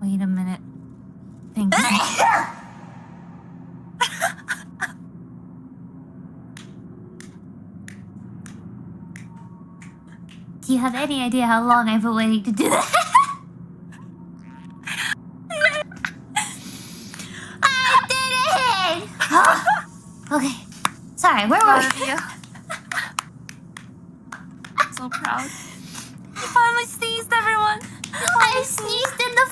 Wait a minute. Thank you. Do you have any idea how long I've been waiting to do that? I did it! Okay. Sorry, where were we? you. So proud. I finally sneezed, everyone! I sneezed in the